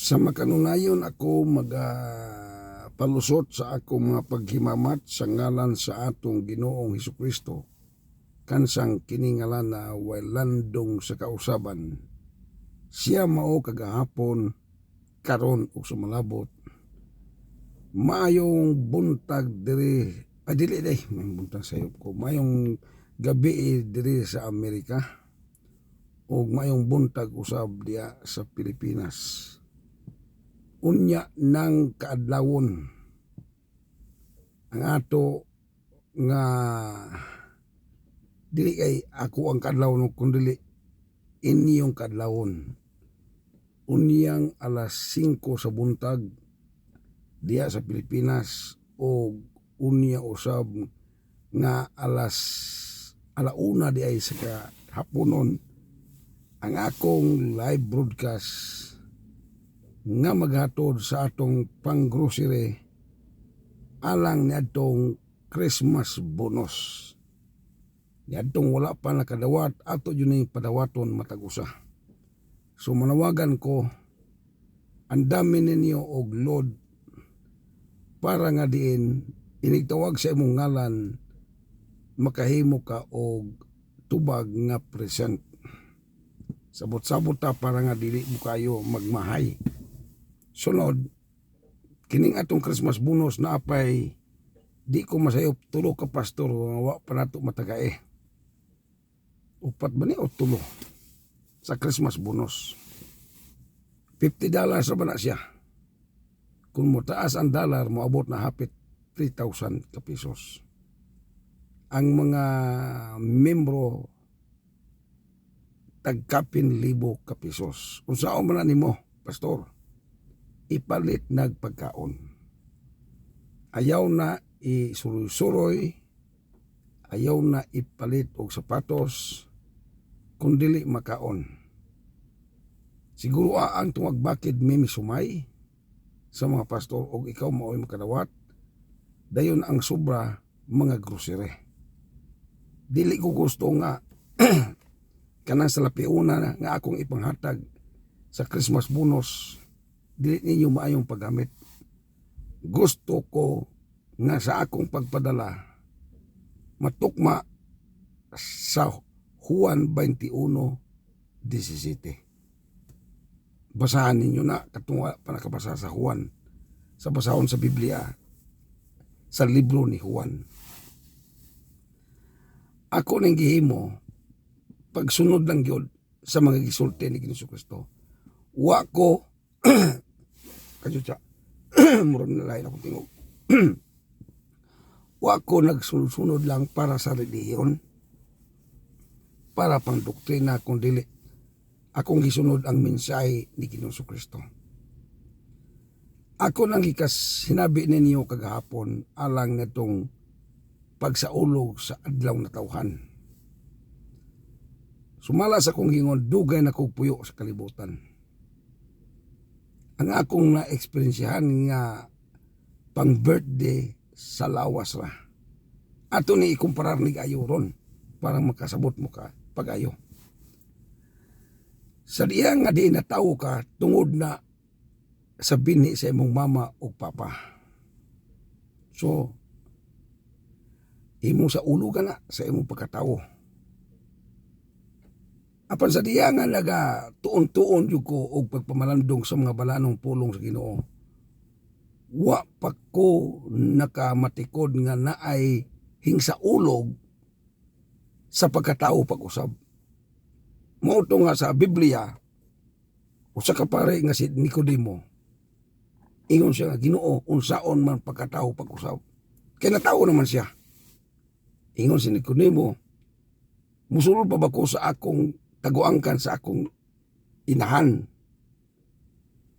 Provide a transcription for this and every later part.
Sa makanunayon ako palusot sa akong mga paghimamat sa ngalan sa atong Ginoong Hesukristo, kansang kiningalan na wailandong sa kausaban. Siya mao kagahapon, karon ug sumalabot. Maayong buntag diri, dili may buntag sayop ko. Mayong gabi diri sa Amerika ug mayong buntag usab diya sa Pilipinas. Unya ng kaadlawon ang ato nga dili kay ako ang kaadlawon kundi inyong kaadlawon. Unyang alas 5 sa buntag diya sa Pilipinas o unya usab nga alauna di ay sa haponon ang akong live broadcast nga maghatod sa atong pang-grocery alang niadtong Christmas bonus. Niadtong wala pa nakadawat, ato yun yung padawaton matag-usa. So manawagan ko, ang dami ninyo og load para nga diin inigtawag sa imong ngalan makahimo ka og tubag nga present. Sabot-sabot ta para nga dili mo kayo magmahay. Sunod, kining atong Christmas bonus na apay di ko masayop tulo ka pastor wa pa nato matagae. Upat ba ni o tulo sa Christmas bonus? $50 ra ba na siya? Kung mo taas ang dollar, moabot na hapit 3,000 ka pesos. Ang mga membro tagkapin libo ka pesos. Kung saan man nimo, pastor, ipalit nagpagkaon. Ayaw na isuroy-suroy, ayaw na ipalit og sapatos, kung dili makaon. Siguro ang tumagbakid may sumay sa mga pastor og ikaw mao'y makadawat, dayon ang sobra mga grocery. Dili ko gusto nga kanang sa lapiuna nga akong ipanghatag sa Christmas bonus, dili ninyo maayong paggamit. Gusto ko nga sa akong pagpadala matukma sa Juan 21:17. Basahan ninyo na katunga pa nakabasa sa Juan, sa basahon sa Biblia, sa libro ni Juan. Ako nang gihimo pagsunod lang gyud sa mga gisulti ni Jesucristo. Wa ko kadyo siya murag na lain akong tingog. Wa ko nagsunod lang para sa relihiyon, para pang doktrina, kung dili akong gisunod ang mensahe ni Jesucristo. Ako nang gikas sinabi ninyo kagahapon alang netong pagsaulog sa adlaw na tawhan. Sumala sa kong gingon, dugay na kong puyo sa kalibutan. Ang akong na-experiensyahan nga pang birthday sa lawas ra. Ato ni ikumparar ni gayo ron para makasabot mo ka pagayo. Sa diya nga di natawo ka tungod na sa binhi sa imong mama o papa. So, imo sa ulo ka na sa imong pagkatawo. Apan sa diya nga naga tuon-tuon yung ko og pagpamalandong sa mga balanong pulong sa Ginoo. Wa pa ko nakamatikod nga naay hingsaulog sa pagkatao pag-usab. Mao to nga sa Biblia, usa ka pare nga si Nicodemo, ingon siya nga, Ginoo, unsaon man pagkatao pag-usab. Kaya natao naman siya. Ingon si Nicodemo, musulod pa ba ko sa akong taguangkan sa akong inahan?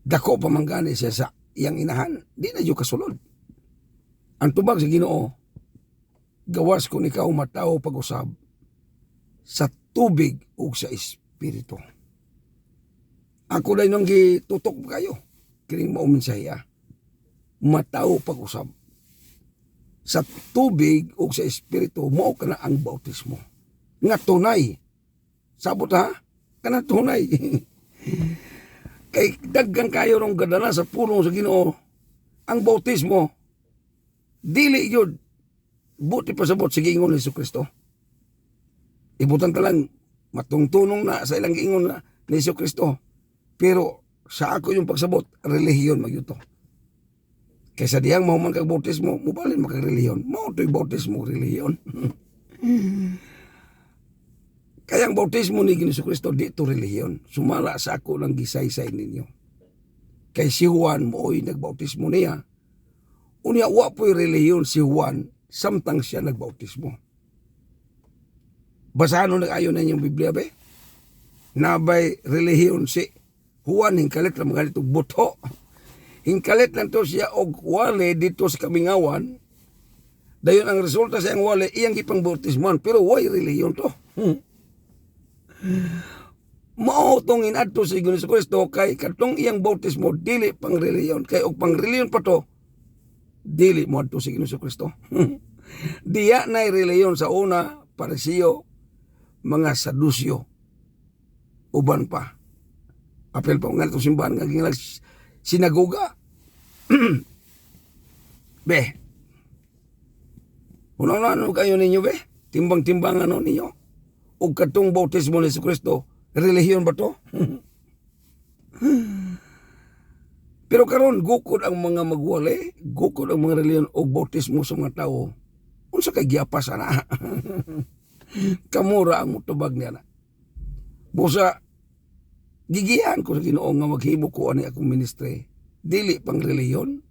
Dako pa manggani siya sa iyang inahan, di na yung kasulod. Ang tubag sa Ginoo, gawas ko ikaw matao pag-usab sa tubig o sa espiritu. Ako dahil nang gitutok kayo, kiring mauminsaya, matao pag-usab sa tubig o sa espiritu, mao ka na ang bautismo. Nga tunay. Sabot ha? Kana tunay. Kay daggang kayo rong gadala sa pulong sa Ginoo. Ang bautismo dili yun buti pasabot sa giingon ni Jesucristo. Ibutan ta lang matungtunong na sa ilang giingon na ni Jesucristo. Pero sa ako yung pagsabot, relihiyon magyuto. Kaysa diyang mahuman kag bautismo, mubalin makag-relihiyon. Mao to'y bautismo relihiyon. Kaya ang bautismo ni Jesucristo dito relihiyon. Sumala sa ako lang gisaysay ninyo. Kay si Juan mooy nagbautismo niya. Unya wa po'y relihiyon si Juan samtang siya nagbautismo. Basahan nung nag-ayon na yung Biblia be? Nabay relihiyon si Juan hingkalit lang mga dito buto. Hingkalit lang to siya og wale dito sa kamingawan. Dayon ang resulta sa iyang wale iyang gipang bautismoan pero way relihiyon to. Mao tong inadto sa Jesucristo kay katong iyang bautismo dili pang relihiyon kay og pang relihiyon pa to dili mo adto sa Jesucristo. Diya na relihiyon sa una Parisiyo, mga Sadusyo, uban pa. Apel pa nga itong simbahan nga ginag sinagoga. Be, unang-unang kayo ninyo be? Timbang-timbang ano ninyo? O katong bautismo ni Jesucristo, relihiyon ba to? Pero karon gukod ang mga magwali, gukod ang mga relihiyon o bautismo sa mga tao. Unsa kay giapas ana? Kamura ang mutubag niya na. Busa, gigihan ko sa Ginoo nga maghimo ko ani akong ministry. Dili pang relihiyon.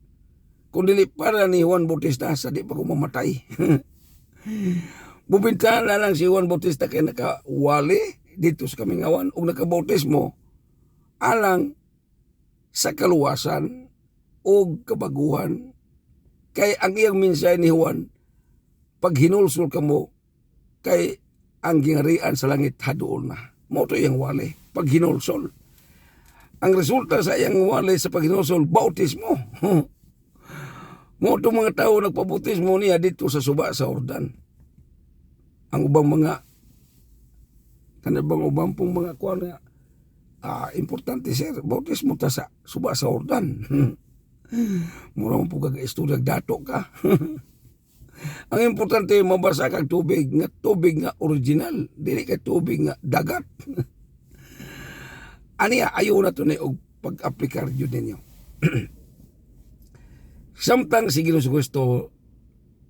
Kung dili para ni Juan Bautista, sa di pa ko mamatay. Bubinta na lang si Juan Bautista kay nakawali dito sa kamingawan o nakabautismo alang sa kaluwasan o kabaguhan. Kay ang iyang mensahe ni Juan, pag hinulsol ka mo, kay ang gingarian sa langit haduol na. Moto iyang wali, pag hinulsol. Ang resulta sa iyang wali sa pag hinulsol, bautismo. Moto mga tao nagpabautismo niya dito sa suba sa Jordan. Ang ubang mga kanabang ubang pong mga kuwan nga importante sir, bautismo ta sa suba sa Jordan. Mura mo po kag-istorya dato ka. Ang importante mabasa kag tubig nga original, dili kay tubig nga dagat. Aniya ayo na to ni og pag-aplikar jud ninyo. Samtang si Jesucristo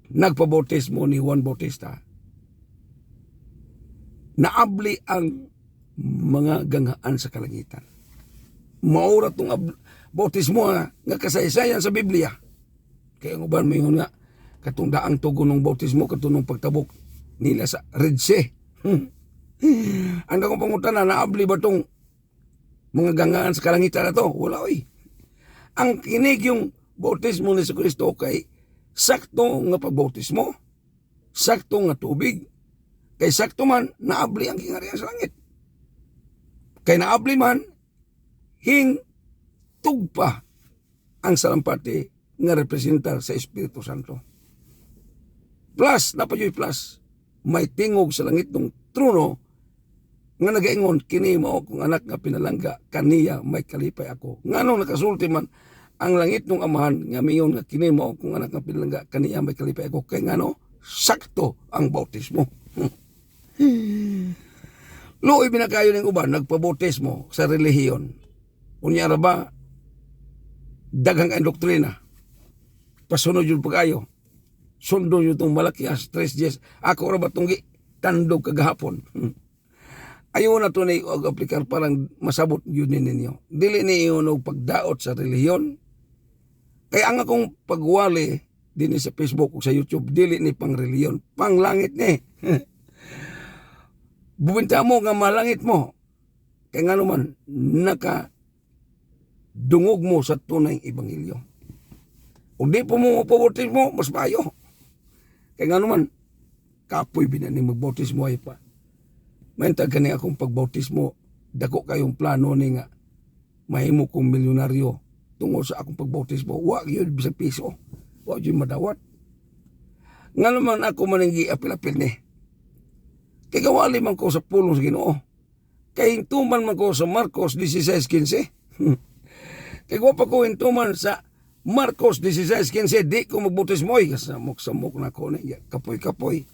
nagpabautismo ni Juan Bautista, naabli ang mga ganghaan sa kalangitan. Maura tong bautismo nga kasaysayan sa Biblia. Kaya ang uban mayon nga katong daang tugon ng bautismo katong pagtabok nila sa Red Sea. Ang akong pangutana, naabli ba tong mga ganghaan sa kalangitan na to? Wala oy. Ang kinig yung bautismo ni Jesucristo kay sakto nga pagbautismo, sakto nga tubig, kay sakto man naabli ang gingarian sa langit. Kay naabli man hing tugpa ang salampati nga representar sa Espiritu Santo. Plus, napayoy plus, may tingog sa langit ng trono nga nagaingon, kini mao kung anak nga pinalangga, kaniya may kalipay ako. Nganong nakasulti man ang langit ng amahan nga mayon nga kini mao kung anak nga pinalangga, kaniya may kalipay ako. Kay ngano, sakto ang bautismo. Luoy binakayo ng uban, nagpabautismo sa relihiyon. Unya ra ba, daghang ang doktrina. Pasunod yun pag-ayo. Sundo yun itong malaki as 3 years. Ako ra ba itong tandog kagahapon. Ayaw na ito na i-aplikar parang masabot yun ninyo. Dili ni yun og pagdaot sa relihiyon. Kaya ang akong pagwali din sa Facebook o sa YouTube, dili ni pang relihiyon. Pang langit ni. Bubinta mo nga malangit mo. Kaya nga naman, dungog mo sa tunay ebanghelyo. Kung di po mo mapabautismo, mas mayo. Kaya nga naman, kapoy binani magbautismo ay pa. Mayantag ka niya akong pagbautismo, dako kayong plano ni nga, mahimo kong milyonaryo tungkol sa akong pagbautismo. Huwag yun bisang piso. Huwag yun madawat. Nga naman ako maninggi apil-apil ni. Kaya kawali man ko sa pulong sa Ginoo. Kaya tuman man ko sa Marcos 16:15. Kay wa pa ko intuman sa Marcos 16:15, di ko magbautismo ay kasamok-samok na ko niya, kapoy-kapoy.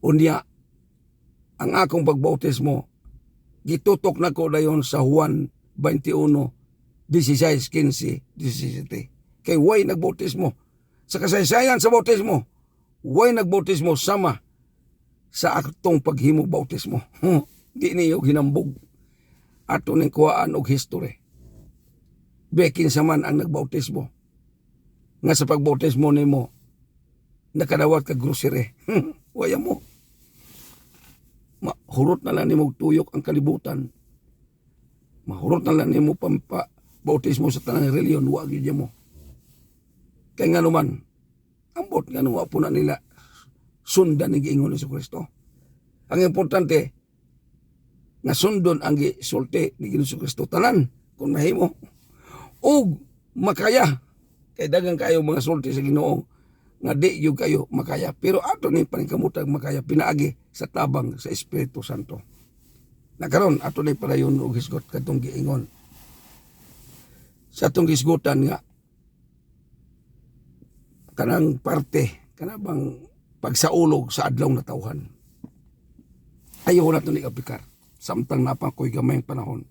Unya, ang akong pagbautismo, gitutok na ko dayon sa Juan 21:16-15-17. Kay way nagbautismo. Sa kasaysayan sa bautismo, way nagbautismo sama sa atong paghimo bautismo. Di niyo ginambog. Ato ning kuhaan og history. Bekin sa man ang nagbautismo. Nga sa pagbautismo nimo, nakadawat ka grocery. Waya mo. Mahurot na lang nimo tuyok ang kalibutan. Mahurot na lang nimo pampa bautismo sa tanang reliyon, wa gyud mo. Kay nga naman, ambot nga naman po na nila sundan ng giingon ni Kristo. Ang importante, nga sundon ang gisulti ni Ginoong Kristo tanan kung mahimo. O makaya, kay dagang kayo mga sulti sa Ginoo nga di yung kayo makaya. Pero ato ni paningkamutag makaya, pinaagi sa tabang sa Espiritu Santo. Nakaroon, ato ni padayon og hisgot katong giingon. Sa atong hisgotan nga, kanang parte, kanabang pagsaulog sa adlaw na tawhan. Ayaw na ito ni kapikar. Samtang napang ko'y gamayang panahon.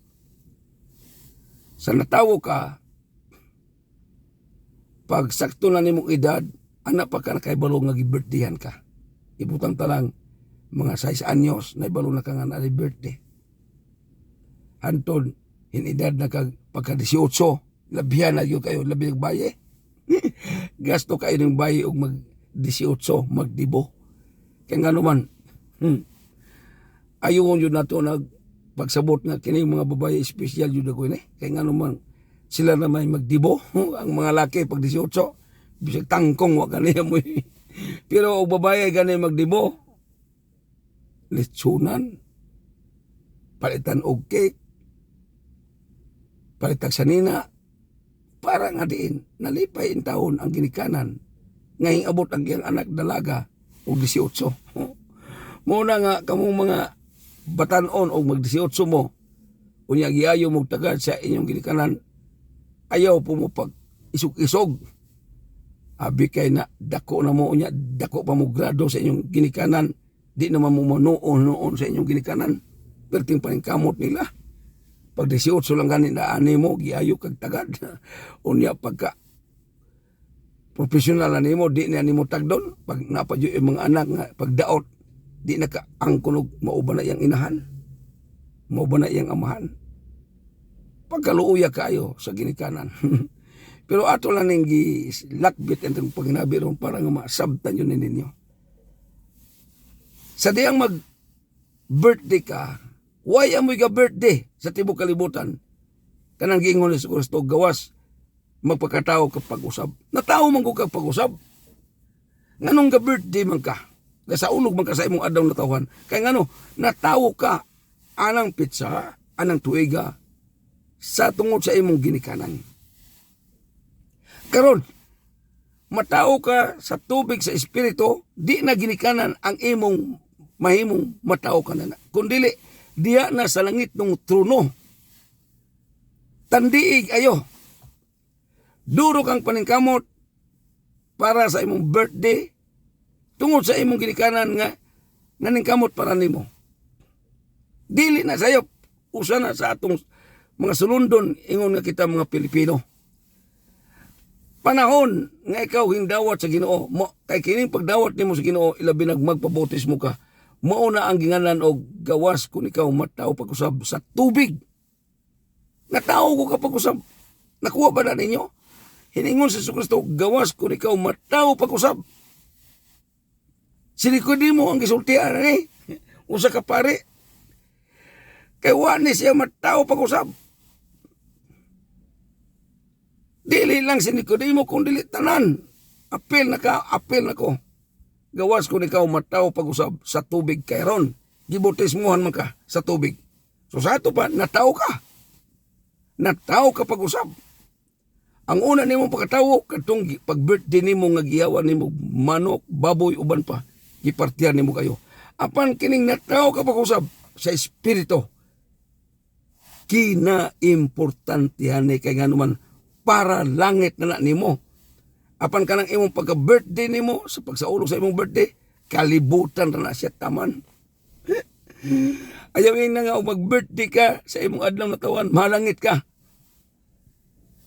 Sa natawo ka, pag sakto na nimong edad, anak pa ka na kay balong nga gibirthdayan ka. Ibutang talang mga 6 anyos na ibalo na ka nga na birthday. Hantod, hinedad na kag pagka 18, labihan na yun kayo, labi nagbaye. Gasto kayo ng bayi og mag 18, magdibo. Kaya nga naman, ayaw yun na ito pagsabot nga kini mga babae espesyal yun ako yun eh. Kaya nga naman, sila na may magdibo. Ang mga laki pag 18, bisag tangkong wak kanina mo eh. Pero ang babae ganay magdibo, litsunan, palitan og cake, palitag sanina, para nga diin, nalipay in taon ang ginikanan. Ngayong abot ang iyang anak dalaga og 18. Muna nga kamong mga batanon o mag-18 mo, unya giayo mo tagad sa inyong ginikanan, ayaw po mo pag isog-isog. Abi kay na dako na mo, unya dako pa mo grado sa inyong ginikanan, di naman mo manuon sa inyong ginikanan, perting paningkamot nila. Pag 18 lang ganin na ani mo, giayo kag tagad. Unya pagka professional na nimo, di na nimo tagdon. Pag napadyo yung mga anak nga, pagdaot, di na ka ang kunog, mauba na iyang inahan, mauba na iyang amahan. Pagkaluuya kayo sa ginikanan. Pero ato lang nang gilakbit ang paginabi ron para nga masabtan yun ninyo. Sa diyang mag-birthday ka, why amoy ka birthday sa tibok kalibutan? Kanang giingon ni Kristo, gawas magpakatao ka pag-usab. Natao man ko ka pag-usab. Nganong ka birthday man ka? Sa unog man ka sa imong adlaw na tawhan. Kaya ngano, natawo ka anang pizza, anang tuiga sa tungod sa imong ginikanan. Karon, matao ka sa tubig sa espiritu, di na ginikanan ang imong mahimong matao ka na. Kundili, diya na sa langit ng trono. Tandiig ayo. Duro kang paningkamot para sa imong birthday, tungod sa imong ginikanan nga naningkamot para nimo. Dili na sayo, usa na sa atong mga sulundon, ingon nga kita mga Pilipino. Panahon nga ikaw hindawat sa Ginoo, kay kining pagdawat nimo sa Ginoo, ilabi magpabautismo ka, mao na ang ginganan og gawas kung ikaw mataw pag-usab sa tubig. Nataw ko ka pag-usab. Nakuha ba na ninyo? Hiningon sa Kristo, gawas kung ikaw mataw pag-usab. Silikodi mo ang gisultian ni usa ka pare. Kay wani siya mataw pag-usab. Dili lang sinikodi mo kung dili tanan. Apel na ko. Gawas kung ikaw mataw pag-usab sa tubig kay ron. Gibautismuhan man ka sa tubig. So sa ato pa, nataw ka. Nataw ka pag-usab. Ang una nimo pagkatawo, katong pag-birthday nimo nga giyawan nimo manok, baboy, uban pa. Gipartiyan nimo kayo. Apan kining nataw ka pag-usab sa espiritu. kinaimportantihan ni kay nga naman para langit na nimo. Apan kanang imong pagka-birthday nimo sa pagsaulog sa imong birthday, kalibutan na siya taman. Ayawin na nga mag-birthday ka sa imong adlaw na tawan, malangit ka.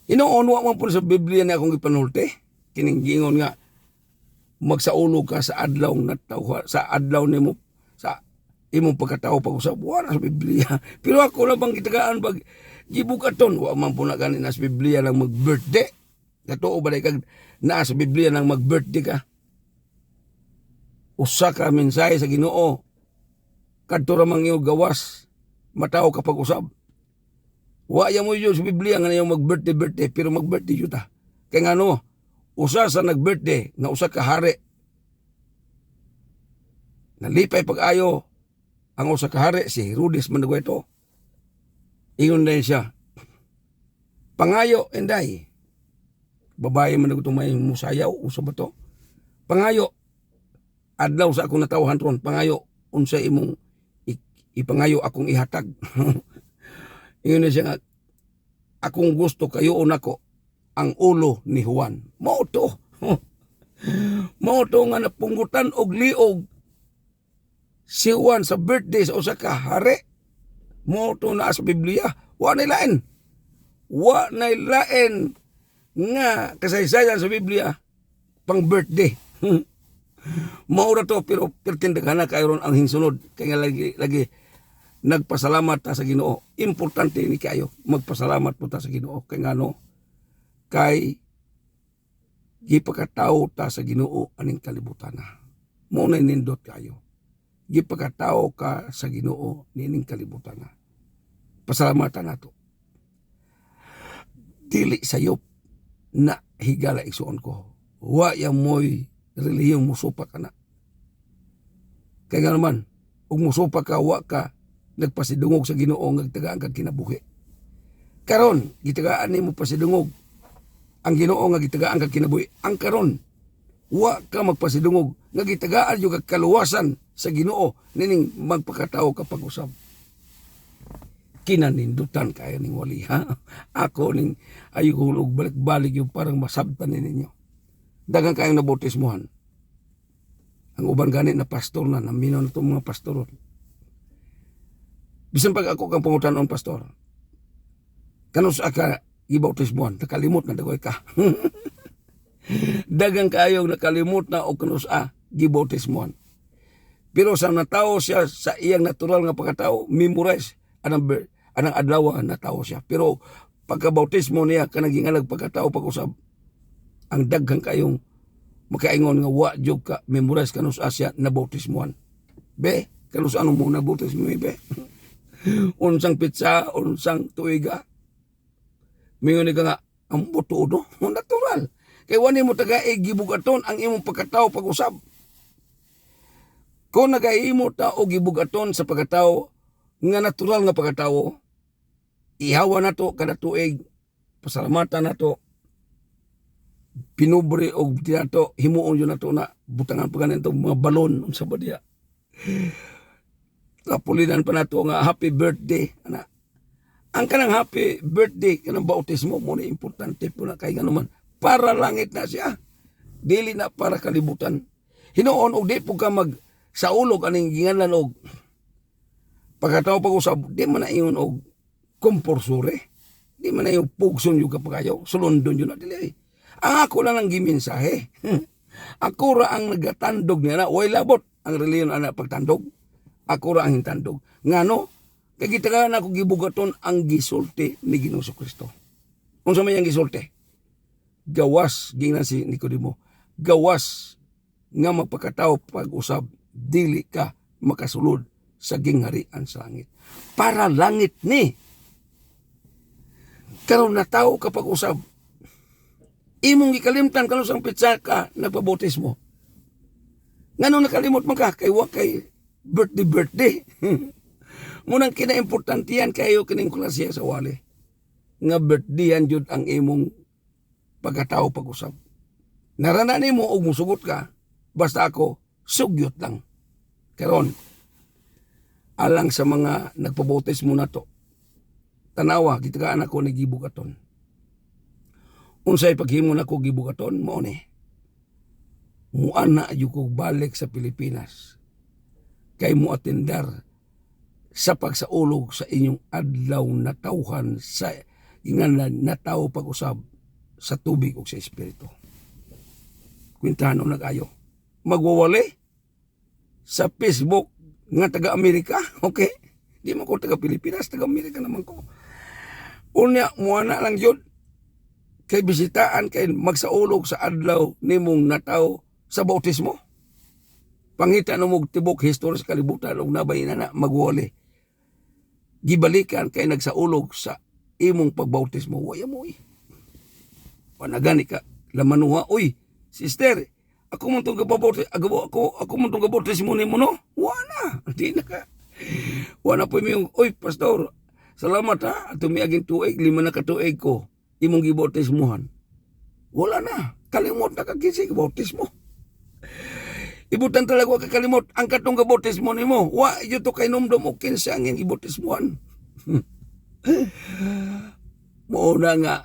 Inoon wa man po sa Biblia na akong ipanulti. Kining giingon nga magsaulog ka sa adlaw na tawa, sa adlaw nimo sa imong pagkatao pag-usab wala sa Biblia. Pero ako lang bang gitagaan pag gibukaton wa man po na ganin sa Biblia lang mag-birthday. Katoo ba kag naa sa Biblia nang mag-birthday ka? Usa ka mensahe sa Ginoo. Kadto ra mang iyong gawas mataw ka pag-usab. Wa ya mo yun sa Biblia nga yung mag-birthday pero mag-birthday yun ta. Kaya nga no, usa sa nag-birthday nga usa ka hari. Nalipay pag-ayo ang usa ka hari si Herodes man ito. Ingon din siya. Pangayo enday. Babae man ito may musayaw usa ba to? Pangayo adlaw sa akong natawhan ron, pangayo unsa imong ipangayo akong ihatag. Ingon na siya nga, akong gusto kayo nako ang ulo ni Juan. Mao to. Mao to nga napunggutan og liog si Juan sa birthday sa usa ka hari. Mao to na sa Biblia. Wa nay lain. Wa nay lain nga kasaysayan sa Biblia pang birthday. Maura to pero pertindagan na kayo ron ang hinsunod kaya lagi nagpasalamat ta sa Ginoo. Importante ni kayo magpasalamat po ta sa Ginoo kay ngano kay gipakatao ta sa Ginoo aning kalibutan na. Mao na nindot kayo. Gipakatao ka sa Ginoo nining kalibutan na. Pasalamatan nato. Dili sayop na higala isuon ko. Wa ya moy relihiyong musupa ka na. Kaya nga naman, kung musupa ka, wa ka, nagpasidungog sa Ginoo, nagtagaan kag kinabuhi. Karon, gitagaan ni mo pasidungog, ang Ginoo nga gitagaan kag kinabuhi. Ang karon, wa ka magpasidungog, nga gitagaan yung kaluwasan sa Ginoo, nining magpakatao kapag usab. Kinanindutan kaya ning wali, ha? Ako ning ayuhulog balik-balik yung parang masabtan ninyo. Dagang kayong nabautismuhan. Ang uban gani na pastor na, naminaw na itong mga pastor. Bisan pag ako kang pangutanon pastor, kanus aka gibautismuhan, nakalimot na dagoy ka. Dagang kayong nakalimot na o kanus gibautismuhan. Pero sa natao siya sa iyang natural nga pagkatao, memorize anang adlaw na tao siya. Pero pagkabautismo niya kanang gingalag pagkatao pag-usab, ang daghang kayong makaingon nga wa jud ka memorize kanus asya na bautismuhan. Be, kanus anong mo na bautismo be? Unsang pizza, unsang tuiga. Mingon ka nga ang butudo, natural. Kay wani mo taga gibugaton ang imong pagkatao pag-usab. Kung nagahimo ta og gibugaton sa pagkatao nga natural nga pagkatao, ihawa nato kada tuig, pasalamatan nato, pinubre og dinato himuon yun nato na butangan pa ganito mga balon sa badya. Kapulinan pa nato nga happy birthday ana. Ang kanang happy birthday kanang bautismo mo ni importante po na kay ganuman para langit na siya, dili na para kalibutan. Hinuon og di po ka mag saulog aning ginganan og pagkatao pag-usab, di man na iyon og komporsure, di man na yung pugson yung kapagayaw, sulundon yun na dili. Ang ako lang ang gimensahe. Ako ra ang nagatandog niya na, way labot ang reliyon na pagtandog. Ako ra ang hintandog. Nga no, kay gitagaan ako gibugaton ang gisulti ni Ginoong Kristo. Kung sa may ang gisulti, gawas, gingnan si Nicodemo, gawas nga magpakatao pag-usab, dili ka makasulod sa gingharian sa langit. Para langit ni. Karon na tao kapag usab, imong gikalimtan kanus ang pitsa ka nagpabautismo. Ngano nakalimot man ka kay wa kay birthday. Munang kinaimportantiyan kayo kining klasya sa wali. Nga birthdayan jud ang imong pagkatao pag-usab. Narana nimo og musugot ka, basta ako sugyot lang. Karon alang sa mga nagpabautismo na to, tanawa gitagaan ako ni gibugaton. Unsay paghimo nako gibugaton mao ni muana jud ko balik sa Pilipinas kay mo atendar sa pagsaulog sa inyong adlaw na tawhan sa inganan na tawo pag-usab sa tubig o sa espiritu. Kwintahan nag-ayo. Magwawali sa Facebook nga taga-Amerika, okay? Di mo ko taga-Pilipinas, taga-Amerika naman ko. Unya, muana lang yun. Kay bisitaan, kay magsaulog sa adlaw nimong nataw sa bautismo. Pangita no mong tibok history sa kalibutan o nabay na magwali. Gibalikan kay nagsaulog sa imong pagbautismo. Waya mo panagani ka. Lamanuha, uy, sister, ako mo itong gabautismo, ako mo itong gabautismo ni mo, no? Wala. Hindi na ka. Wala po yung, uy, pastor, salamat ha, at tumiaging tuig, 5 na katuig ko, imong gibautismuhan. Wala na. Kalimot na kakisi, gibautismo. Ibutan talaga kakalimot ang katong gabautismo ni mo. Wa, yun to kay numdom o kinsa ang gibautismuhan. Mauna nga,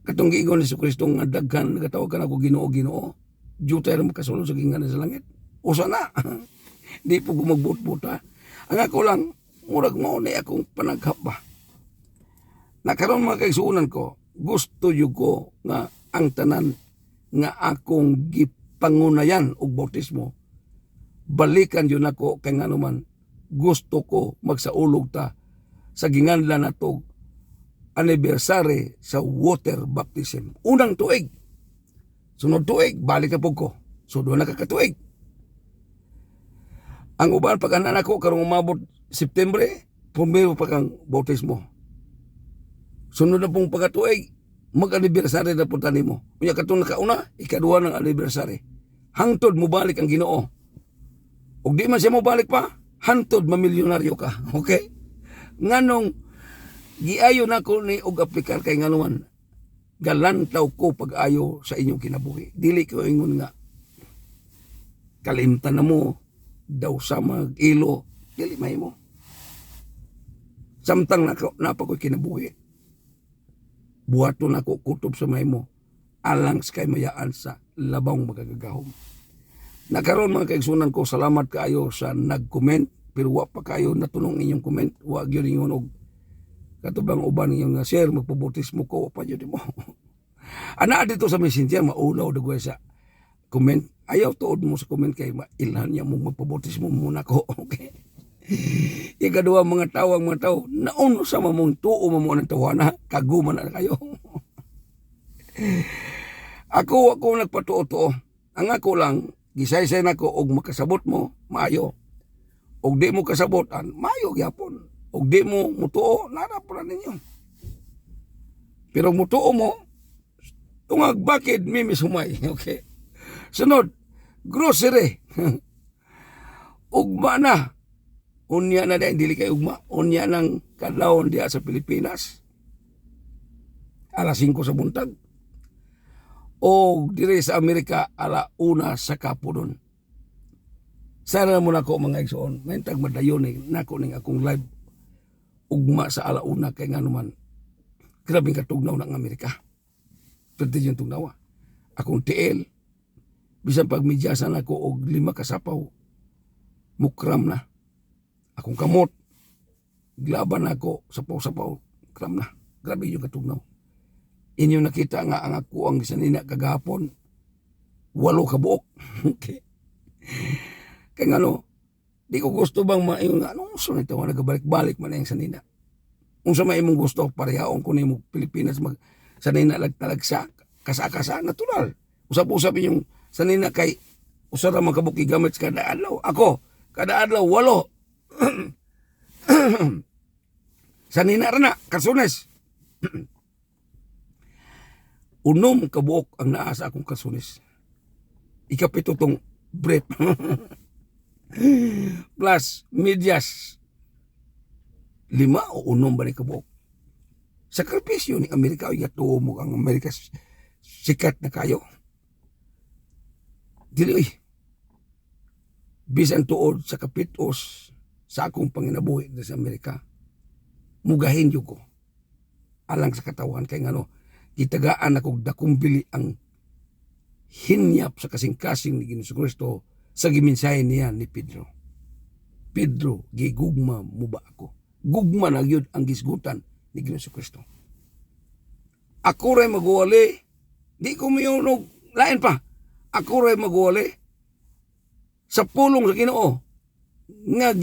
katong giingon ni Kristo nga daghan nagatawag ka na ko Ginoo. Jutay ra makasulod sa gingan sa langit. Usa na. Di po gumagbut-buta. Ang ako lang murag mao ni akong panaghapa. Nakaroon mga kaigsuunan ko, gusto yun ko nga ang tanan nga akong gipangunayan og bautismo. Balikan yun ako kay nga naman gusto ko magsaulog ta sa ginganlan nato anniversary sa water baptism. Unang tuig. Sunod tuig, balik na po ko. So, doon na kakatuig. Ang uban, pag anak ko, karong umabot Septembre, pumiro pa kang bautismo. Sunod na pong pagkatuig, mag-anniversary na po tani mo. Kaya katong nakauna, ikaduha ng anniversary. Hangtod mo balik ang Ginoo. O di man siya mo balik pa, hangtod mamilyonaryo ka. Okay? Nganong, giayo na ko ni og aplikar kay nganuman galantaw ko pag-ayo sa inyong kinabuhi. Dili ko ingon nga kalimtan na mo daw sa mag-ilo. Dili mahimo. Samtang napakoy kinabuhi. Buhato na ko kutob sa mahimo alang sa kay mayaan sa labang magagagahom. Nakaroon mga kaigsunan ko, salamat kaayo sa nag-comment pero wa pa kayo natunong inyong comment. Wa gyud ingon og katubang uban yung share magpabutismo ko pa yun mo. Ana dito sa Messenger maulaw dagway sa comment. Ayaw tuod mo sa comment kay mailhan niya mong magpabutismo muna ko. Okay. Ikadua mga tao nauno sa mamong tuo mo ng tawana kaguman na kayo. ako nagpatuo-tuo. Ang ako lang gisaysay nako og makasabot mo maayo. Og di mo kasabotan maayo gyapon. Og di mo mutuo, narap na ninyo. Pero mutuo mo, tungag bakid, mimis humay. Okay. Sunod, grocery. Ugma na. Unya na dahil, dili kay ugma. Unya ng kadlawon diya sa Pilipinas. Alas 5 sa buntag. O dire sa Amerika, ala 1 sa kapudon. Sana mo na ko mga igsoon. Ngayon tag madayon nako ning akong live ugma sa alauna kay nga naman grabing katugnaw ng Amerika. Pwede yung tugnawa. Akong TL, bisan pag midyasan ako og 5 kasapaw, mukram na. Akong kamot, glaban ako, sapaw-sapaw, kram na. Grabe yung katugnaw. Inyo nakita nga ang ako ang sanina kagahapon, 8 kabuok. Okay. Kaya nga di ko gusto bang maayong anong gusto nito nga nagabalik-balik man yung sanina. Kung sa may imong gusto, parehaon ko na yung Pilipinas sanina lagtalag sa kasa-kasa, natural. Usap-usap yung sanina kay usara magkabuki gamit sa kada adlaw. Ako, kada adlaw 8. Sanina rin na, Kasunes. 6 kabuok ang naasa akong Kasunes. Ikapito tong bread. Plus medyas 5 o 6 ba ni kabuok. Sakripisyo ni Amerika ay gato mo ang Amerika sikat na kayo. Dili bisan tuod sa kapitos sa akong panginabuhi sa Amerika. mugahin jud ko alang sa katawan kay ngano gitagaan ako dakong bili ang hinyap sa kasing-kasing ni Ginoong Kristo sa giminsahe niya ni Pedro. Pedro, gigugma mo ba ako? Gugma na gyud ang gisgutan ni Ginoong Kristo. Ako ray magwali, di ko mayunog lain pa. Ako ray magwali sa pulong sa Ginoo nga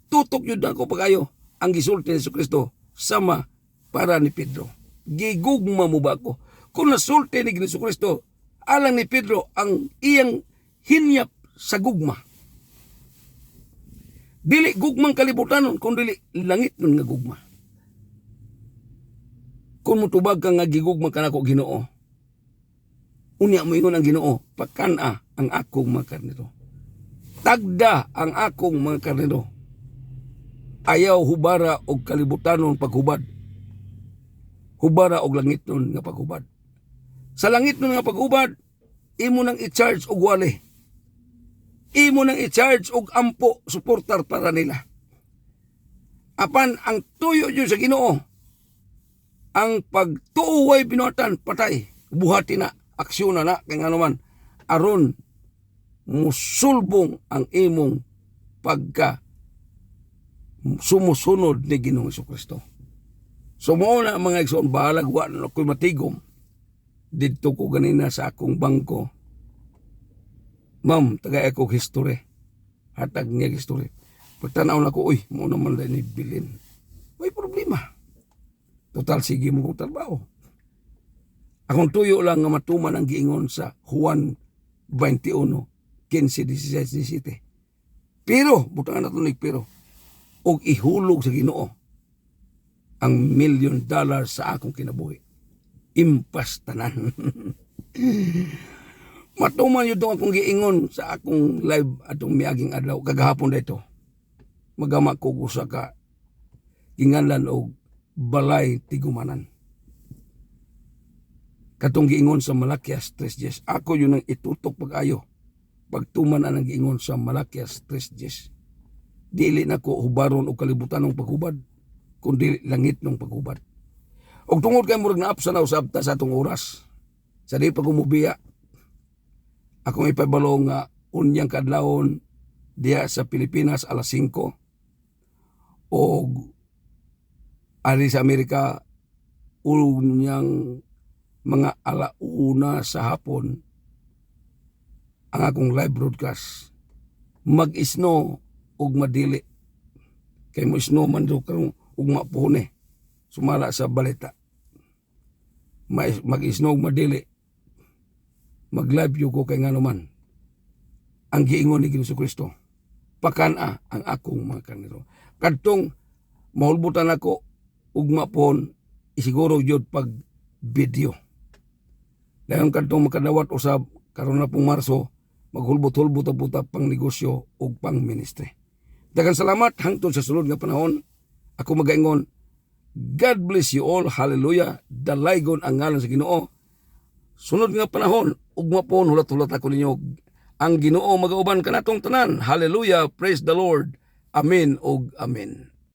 tutok yun ako pagayo ang gisulti ni Kristo sama para ni Pedro. Gigugma mo ba ako? Kung nasulti ni Kristo alang ni Pedro ang iyang hinyap sa gugma. Dili gugmang kalibutan kung dili langit nun nga gugma. Kung mutubag ka nga gigugma ka nako Ginoo, unya mo ingon ang Ginoo, pakana ang akong mga karnero. Tagda ang akong mga karnero. Ayaw hubara og kalibutanon paghubad. Hubara og langit nun nga paghubad. Sa langit nun nga paghubad, imo nang i-charge og wali. Imo nang i-charge og ampo suportar para nila. Apan ang tuyo yun sa Ginoo, ang pagtuway binuhatan patay, buhati na, aksyon na kay nga naman, aron musulbong ang imong pagka sumusunod ni Ginoong Kristo. So mo na mga igsoon, bahalag wa na ako'y matigom dito ko ganina sa akong bangko. Ma'am, tagay ako history. Hatag niya history. Pagtanaw na ko, uy, mo naman lang ni bilin. May problema. Total, sige mo kong trabaho. Akong tuyo lang nga matuman ang giingon sa Juan 21, 15, 16, 17. Pero, butang na tunig, pero, og ihulog sa Ginoo ang $1 million sa akong kinabuhi. Impas tanan. Matuman yun akong giingon sa akong live atong miaging adlaw kagahapon dito. Magama ko sa ka ginganlan og balay tigumanan. Katong giingon sa Malakias 3:10. Ako yun ang itutok pag-ayo. Pagtuman ang giingon sa Malakias 3:10. Dili na ko hubaron o kalibutan ng paghubad, kundi langit ng paghubad. Og tungod kay murag naapsa na usab ta sa atong oras. Sa di pagumubiya, akong ipabalo nga unyang kadlawon diya sa Pilipinas alas 5 o ari sa Amerika unyang mga alauna sa hapon ang akong live broadcast. Mag-isno og madili kay mo isno man do karong ugma puhone sumala sa balita. Mag-isno og madili mag-live ko kay nga naman ang giingon ni Ginoong Kristo, pakana ang akong mga karnero. Kadtong mahulbutan ako ugma pohon isiguro jud pag video. Dayon kadtong makadawat usab karon na pong Marso maghulbot-hulbot puta pang negosyo ug pang ministry. Daghang salamat hangtod sa sulod nga panahon. Ako magaingon, God bless you all. Hallelujah. Dalaygon ang ngalan sa Ginoo. Sunod nga panahon, ugma po hulat-hulat ako ninyo. Ang Ginoo magauban kanatong tanan. Hallelujah. Praise the Lord. Amen ug amen.